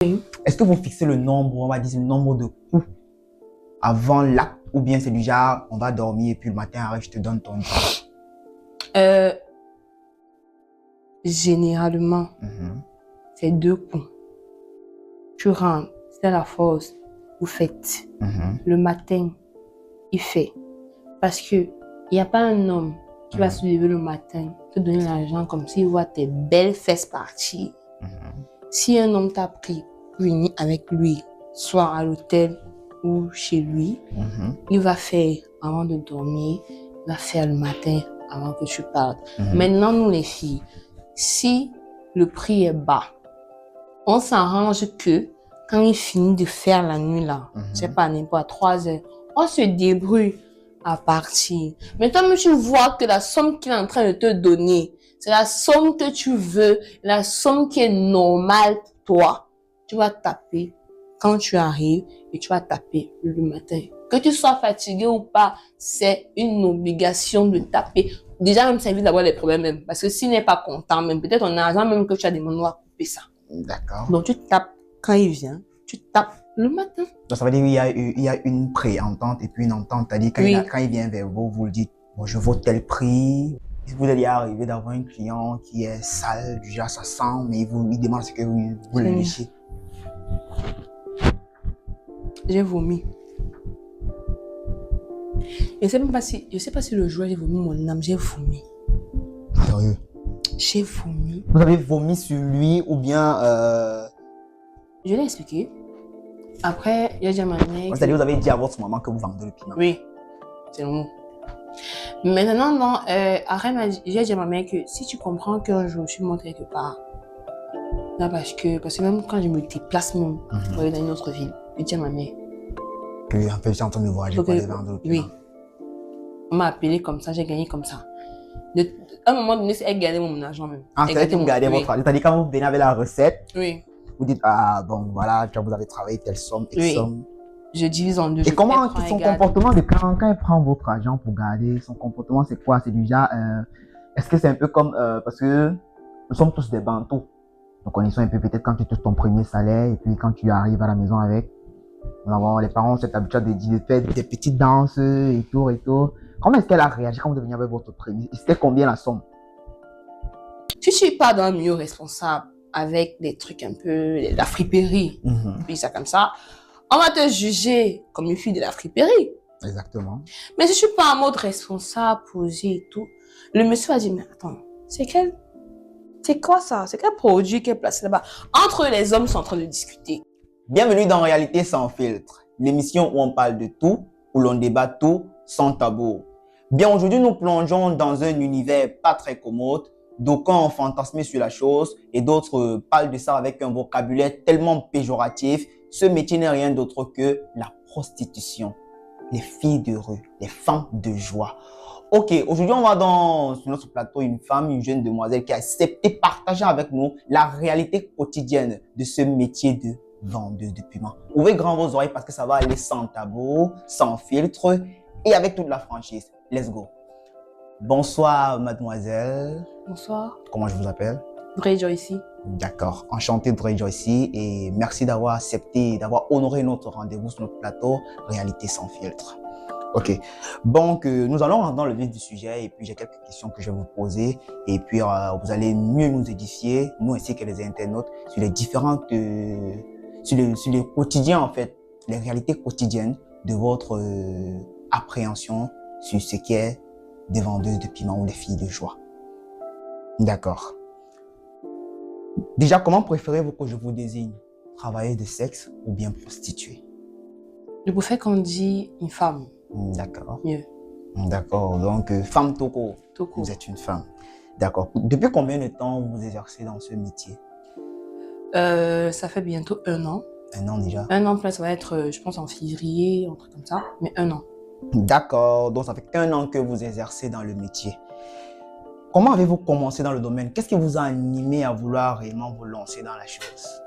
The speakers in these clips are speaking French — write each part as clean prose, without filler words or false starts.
Oui. Est-ce que vous fixez le nombre, on va dire le nombre de coups avant l'acte, ou bien c'est du genre, on va dormir et puis le matin, arrête, je te donne ton job? Euh, Généralement, Mhm. c'est 2 coups. Tu rentres, c'est la force, vous faites. Mhm. Le matin, il fait. Parce que il n'y a pas un homme qui va se lever le matin, te donner l'argent comme s'il voit tes belles fesses partir. Mhm. Si un homme t'a pris, réuni avec lui, soit à l'hôtel ou chez lui, Mhm. il va faire avant de dormir, il va faire le matin avant que tu partes. Mhm. Maintenant, nous les filles, si le prix est bas, on s'arrange que quand il finit de faire la nuit là, c'est pas n'importe 3 heures, on se débrouille à partir. Mais toi, tu vois que la somme qu'il est en train de te donner, c'est la somme que tu veux, la somme qui est normale pour toi. Tu vas taper quand tu arrives et tu vas taper le matin. Que tu sois fatigué ou pas, c'est une obligation de taper. Déjà, même, ça évite d'avoir des problèmes même. Parce que s'il n'est pas content, même peut-être ton argent même que tu as demandé à couper ça. D'accord. Donc, tu tapes quand il vient, tu tapes le matin. Donc ça veut dire qu'il y a une pré-entente et puis une entente. C'est-à-dire Oui. quand il vient vers vous, vous le dites, bon, je vaux tel prix. Vous allez arriver d'avoir un client qui est sale, du genre ça sent, mais il demande ce que vous le laissiez. J'ai vomi. Je sais pas si le jour j'ai vomi mon âme, j'ai vomi. Sérieux? J'ai vomi. Vous avez vomi sur lui ou bien... Je l'ai expliqué. Après, il y a déjà ma mère. C'est-à-dire vous avez dit à votre maman que vous vendez le piment. Oui, c'est le mot. Maintenant, non, après, j'ai dit à ma mère que si tu comprends qu'un jour je suis montée quelque part, là, parce que même quand je me déplace même, pour aller dans une autre ville, je dis à ma mère. Que en fait, j'ai en train de voyager pour aller vendre le piment. Oui. On m'a appelé comme ça, j'ai gagné comme ça. À un moment donné, elle gardait mon argent même. Ah, c'est vrai que vous gardez votre argent. C'est-à-dire quand vous venez avec la recette, oui. Vous dites, ah bon, voilà, vous avez travaillé telle somme, telle somme. Je divise en deux. Et comment son comportement de quand elle prend votre argent pour garder, son comportement c'est quoi? C'est du genre, est-ce que c'est un peu comme, parce que nous sommes tous des bantous. Nous connaissons un peu peut-être quand tu touches ton premier salaire et puis quand tu arrives à la maison avec, les parents ont cette habitude de faire des petites danses et tout et tout. Comment est-ce qu'elle a réagi quand vous êtes venu avec votre premier? C'était combien la somme? Si je suis pas dans le milieu responsable avec des trucs un peu, la friperie, puis ça comme ça, on va te juger comme une fille de la friperie. Exactement. Mais si je suis pas en mode responsable, posé et tout, le monsieur va dire, mais attends, c'est quoi ça? C'est quel produit qui est placé là-bas? Entre eux, les hommes sont en train de discuter. Bienvenue dans Réalité sans filtre, l'émission où on parle de tout, où l'on débat tout sans tabou. Bien, aujourd'hui, nous plongeons dans un univers pas très commode. D'aucuns ont fantasmé sur la chose et d'autres parlent de ça avec un vocabulaire tellement péjoratif. Ce métier n'est rien d'autre que la prostitution. Les filles de rue, les femmes de joie. Ok, aujourd'hui, on va sur notre plateau une femme, une jeune demoiselle qui a accepté de partager avec nous la réalité quotidienne de ce métier de vendeuse de piment. Ouvrez grand vos oreilles parce que ça va aller sans tabou, sans filtre et avec toute la franchise. Let's go. Bonsoir, mademoiselle. Bonsoir. Comment je vous appelle? Dre Joyce. D'accord. Enchanté Dre Joyce et merci d'avoir accepté, d'avoir honoré notre rendez-vous sur notre plateau Réalité sans filtre. Ok. Donc, nous allons rentrer dans le vif du sujet et puis j'ai quelques questions que je vais vous poser et puis vous allez mieux nous édifier, nous ainsi que les internautes, sur les différentes, sur les quotidiens en fait, les réalités quotidiennes de votre appréhension sur ce qui est des vendeuses de piment ou des filles de joie. D'accord. Déjà, comment préférez-vous que je vous désigne? Travailleuse de sexe ou bien prostituée? Je préfère qu'on dit une femme. D'accord. Mieux. D'accord. Donc, femme Toko. Toko. Vous êtes une femme. D'accord. Depuis combien de temps vous exercez dans ce métier? Ça fait bientôt 1 an. 1 an déjà? 1 an, ça va être, je pense, en février, un truc comme ça. Mais 1 an. D'accord. Donc, ça fait qu'1 an que vous exercez dans le métier. Comment avez-vous commencé dans le domaine? Qu'est-ce qui vous a animé à vouloir réellement vous lancer dans la chose?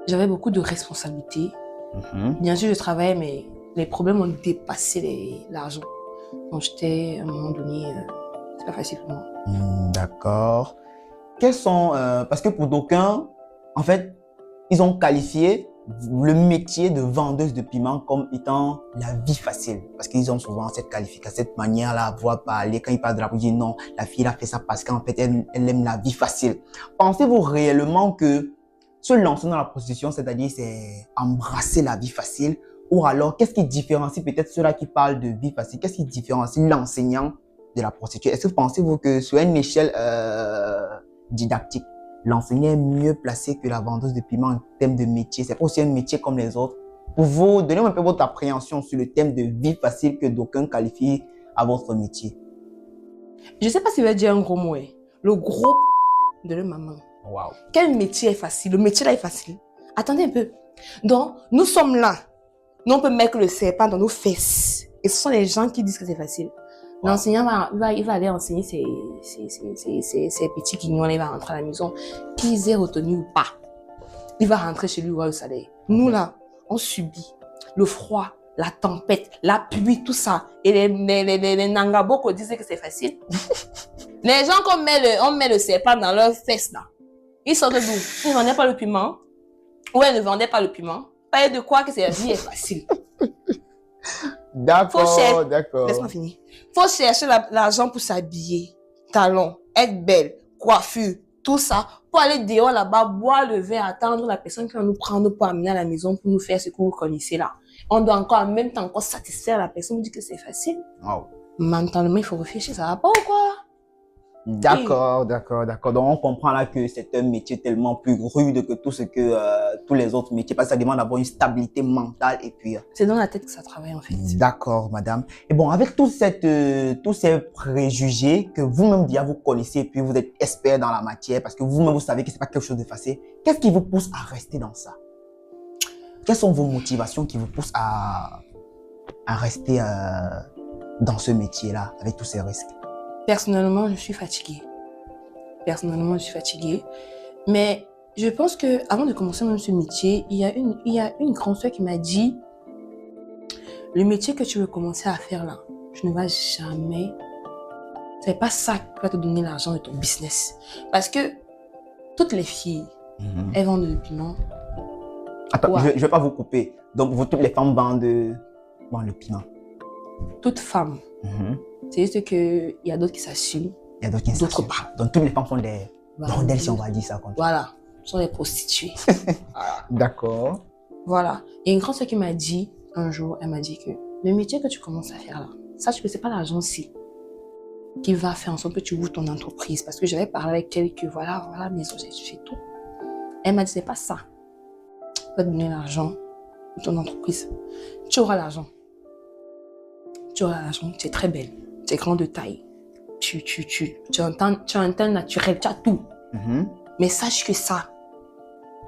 J'avais beaucoup de responsabilités. Bien sûr, je travaillais, mais les problèmes ont dépassé l'argent. Donc, j'étais, à un moment donné, c'est pas facile pour moi. D'accord. Quels sont... parce que pour d'aucuns, en fait, ils ont qualifié le métier de vendeuse de piment comme étant la vie facile. Parce qu'ils ont souvent cette qualification, cette manière-là à voir parler. Quand ils parlent de la politique, non, la fille, elle a fait ça parce qu'en fait, elle aime la vie facile. Pensez-vous réellement que se lancer dans la prostitution, c'est-à-dire c'est embrasser la vie facile, ou alors qu'est-ce qui différencie peut-être ceux-là qui parlent de vie facile, qu'est-ce qui différencie l'enseignant de la prostitution? Est-ce que pensez-vous que sur une échelle didactique, l'enseignant est mieux placé que la vendeuse de piment en termes de métier? C'est pas aussi un métier comme les autres. Pour vous, donnez-moi un peu votre appréhension sur le thème de vie facile que d'aucuns qualifient à votre métier. Je sais pas si je vais dire un gros mot. Le gros de leur maman. Wow. Quel métier est facile? Le métier là est facile. Attendez un peu. Donc, nous sommes là. Nous, on peut mettre le serpent dans nos fesses. Et ce sont les gens qui disent que c'est facile. Wow. L'enseignant il va aller enseigner ses petits guignols, il va rentrer à la maison. Qu'ils aient retenu ou pas. Il va rentrer chez lui voir le salaire. Nous là, on subit le froid, la tempête, la pluie, tout ça. Et les Nangaboko disent que c'est facile. Les gens qu'on met le serpent dans leurs fesses là. Ils sortent d'où? Ils ne vendaient pas le piment. Ou elles ne vendaient pas le piment. Pas de quoi que la vie est facile. D'accord, d'accord. Laisse-moi finir. Faut chercher l'argent pour s'habiller, talons, être belle, coiffure, tout ça, pour aller dehors là-bas, boire le verre, attendre la personne qui va nous prendre pour amener à la maison pour nous faire ce que vous connaissez là. On doit encore en même temps encore satisfaire la personne, dit que c'est facile. Wow. Mentalement, il faut réfléchir, ça va pas ou quoi? D'accord, d'accord, d'accord. Donc, on comprend là que c'est un métier tellement plus rude que tout ce que tous les autres métiers, parce que ça demande d'avoir une stabilité mentale et puis... C'est dans la tête que ça travaille, en fait. D'accord, madame. Et bon, avec tous ces préjugés que vous-même déjà vous connaissez et puis vous êtes expert dans la matière, parce que vous-même vous savez que c'est pas quelque chose de facile, qu'est-ce qui vous pousse à rester dans ça? Quelles sont vos motivations qui vous poussent à rester dans ce métier-là, avec tous ces risques? Personnellement, je suis fatiguée. Mais je pense que avant de commencer même ce métier, il y a une grande soeur qui m'a dit, le métier que tu veux commencer à faire là, je ne vais jamais... C'est pas ça qui va te donner l'argent de ton business. Parce que toutes les filles, elles vendent du piment. Attends, ouais. Je vais pas vous couper. Donc, toutes les femmes vendent le piment. Toutes femmes. C'est juste qu'il y a d'autres qui s'assument. Il y a d'autres qui ne s'assument pas. Donc, toutes les femmes sont des bordels, si on va dire ça comme ça. Voilà. Sont des prostituées. Voilà. D'accord. Voilà. Et une grande soeur qui m'a dit, un jour, elle m'a dit que le métier que tu commences à faire là, sache que c'est pas l'argent-ci qui va faire en sorte que tu ouvres ton entreprise. Parce que j'avais parlé avec elle que voilà, mes objectifs, tu fais tout. Elle m'a dit, c'est pas ça. Tu vas te donner l'argent pour ton entreprise. Tu auras l'argent. Tu es très belle. Tu es grande de taille. Tu as un teint naturel, tu as tout. Mais sache que ça,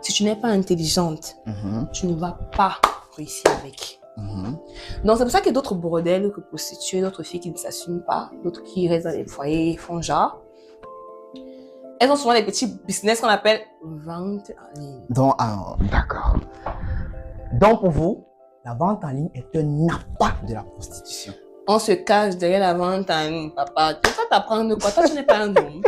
si tu n'es pas intelligente, tu ne vas pas réussir avec. Donc c'est pour ça que d'autres bordels que prostituées, d'autres filles qui ne s'assument pas, d'autres qui restent dans les foyers, font genre. Elles ont souvent des petits business qu'on appelle vente en ligne. Donc, d'accord. Donc pour vous, la vente en ligne est un appât de la prostitution. On se cache derrière la vente en ligne, papa. Tu vas t'apprendre quoi? Toi, tu n'es pas un homme.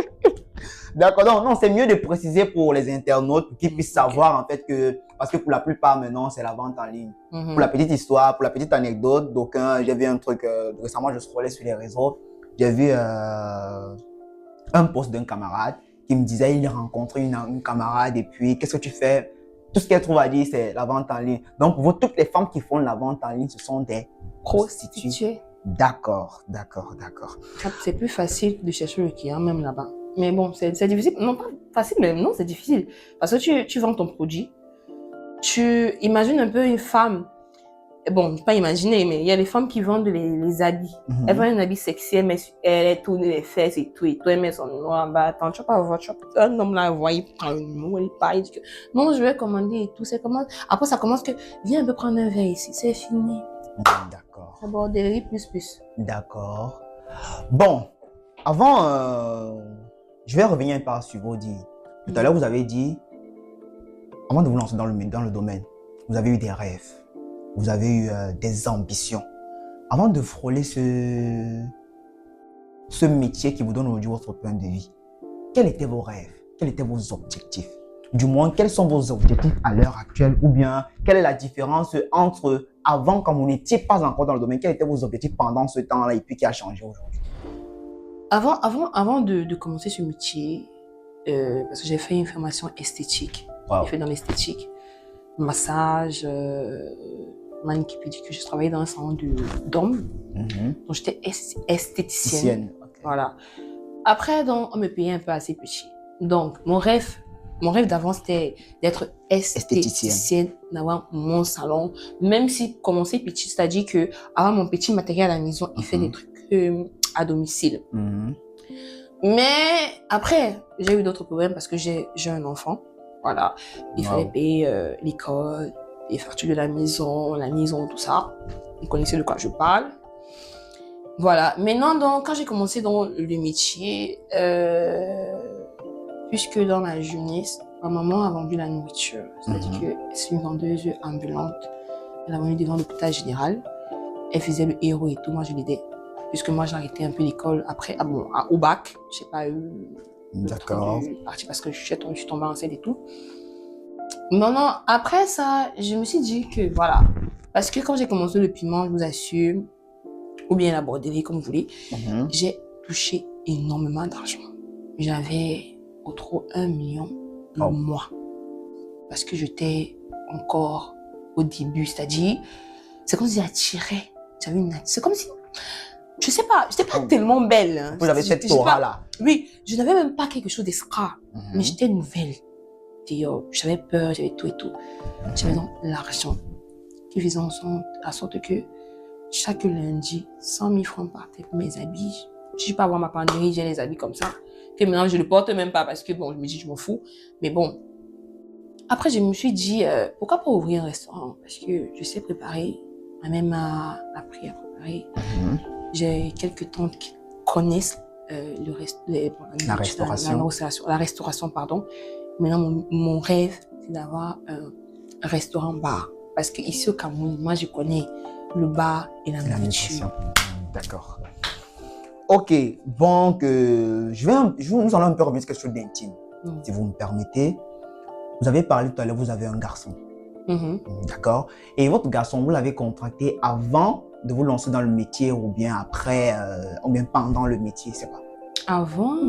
D'accord, non, c'est mieux de préciser pour les internautes pour qu'ils puissent savoir en fait que, parce que pour la plupart maintenant, c'est la vente en ligne. Pour la petite histoire, pour la petite anecdote, donc j'ai vu un truc, récemment je scrollais sur les réseaux, j'ai vu un post d'un camarade qui me disait il rencontrait une camarade et puis qu'est-ce que tu fais? Tout ce qu'elle trouve à dire, c'est la vente en ligne. Donc, pour vous, toutes les femmes qui font la vente en ligne, ce sont des prostituées. D'accord. C'est plus facile de chercher le client même là-bas. Mais bon, c'est difficile. Non, pas facile, mais non, c'est difficile. Parce que tu vends ton produit. Tu imagines un peu une femme. Bon, pas imaginer, mais il y a les femmes qui vendent les habits. Elles vendent un habit sexy, elle tourne les fesses et tout. Et toi, elle met son noir en bas. Attends, tu vas pas voir. Un homme là, il prend le numéro, il parle, il dit que non, je vais commander et tout. Après, ça commence que viens un peu prendre un verre ici. C'est fini. D'accord. C'est borderie plus. D'accord. Bon, avant, je vais revenir un peu sur vos dires. Tout à l'heure, vous avez dit, avant de vous lancer dans le domaine, vous avez eu des rêves, vous avez eu des ambitions. Avant de frôler ce métier qui vous donne aujourd'hui votre point de vie, quels étaient vos rêves? Quels étaient vos objectifs? Du moins, quels sont vos objectifs à l'heure actuelle? Ou bien, quelle est la différence entre avant, quand vous n'étiez pas encore dans le domaine, quels étaient vos objectifs pendant ce temps-là et puis qui a changé aujourd'hui? Avant de commencer ce métier, parce que j'ai fait une formation esthétique. Wow. J'ai fait dans l'esthétique, massage, manicure, pédicure. Je travaillais dans un salon d'hommes. Donc, j'étais esthéticienne. Okay. Voilà. Après, donc, on me payait un peu assez petit. Donc, mon rêve d'avant, c'était d'être esthéticienne, d'avoir mon salon. Même si commencer petit, c'est-à-dire que avoir mon petit matériel à la maison et faire des trucs à domicile. Mais après, j'ai eu d'autres problèmes parce que j'ai un enfant. Voilà. Il fallait payer l'école, les factures de la maison, tout ça. Vous connaissez de quoi je parle. Voilà. Maintenant, donc, quand j'ai commencé dans le métier, puisque dans ma jeunesse, ma maman a vendu la nourriture. C'est-à-dire que c'est une vendeuse ambulante. Elle a vendu devant l'hôpital général. Elle faisait le héros et tout. Moi, je l'aidais. Puisque moi, j'ai arrêté un peu l'école après, au bac. Je n'ai pas eu D'accord. parti parce que je suis tombée enceinte et tout. Non, après ça, je me suis dit que voilà. Parce que quand j'ai commencé le piment, je vous assure, ou bien la broderie, comme vous voulez, j'ai touché énormément d'argent. J'avais au trop 1 million le mois. Parce que j'étais encore au début, c'est-à-dire, c'est comme si j'attirais. C'est comme si, je sais pas, j'étais pas tellement belle. Hein. Vous avez cette aura-là. Oui, je n'avais même pas quelque chose d'extra, mais j'étais nouvelle. J'avais peur, j'avais tout et tout. J'avais donc l'argent qui faisait en sorte que chaque lundi, 100 000 francs partaient pour mes habits. Je ne suis pas avoir ma penderie, j'ai les habits comme ça. Que maintenant, je ne le porte même pas parce que, bon, je me dis, je m'en fous. Mais bon. Après, je me suis dit, pourquoi pas ouvrir un restaurant? Parce que je sais préparer. Ma mère m'a appris à préparer. J'ai quelques tantes qui connaissent la restauration, pardon. Maintenant, mon rêve, c'est d'avoir un restaurant-bar. Parce qu'ici au Cameroun, moi, je connais le bar et la nourriture. D'accord. Ok, donc, nous allons un peu revenir sur quelque chose d'intime. Si vous me permettez. Vous avez parlé tout à l'heure, vous avez un garçon. D'accord. Et votre garçon, vous l'avez contracté avant de vous lancer dans le métier ou bien après, ou bien pendant le métier, c'est pas? Avant,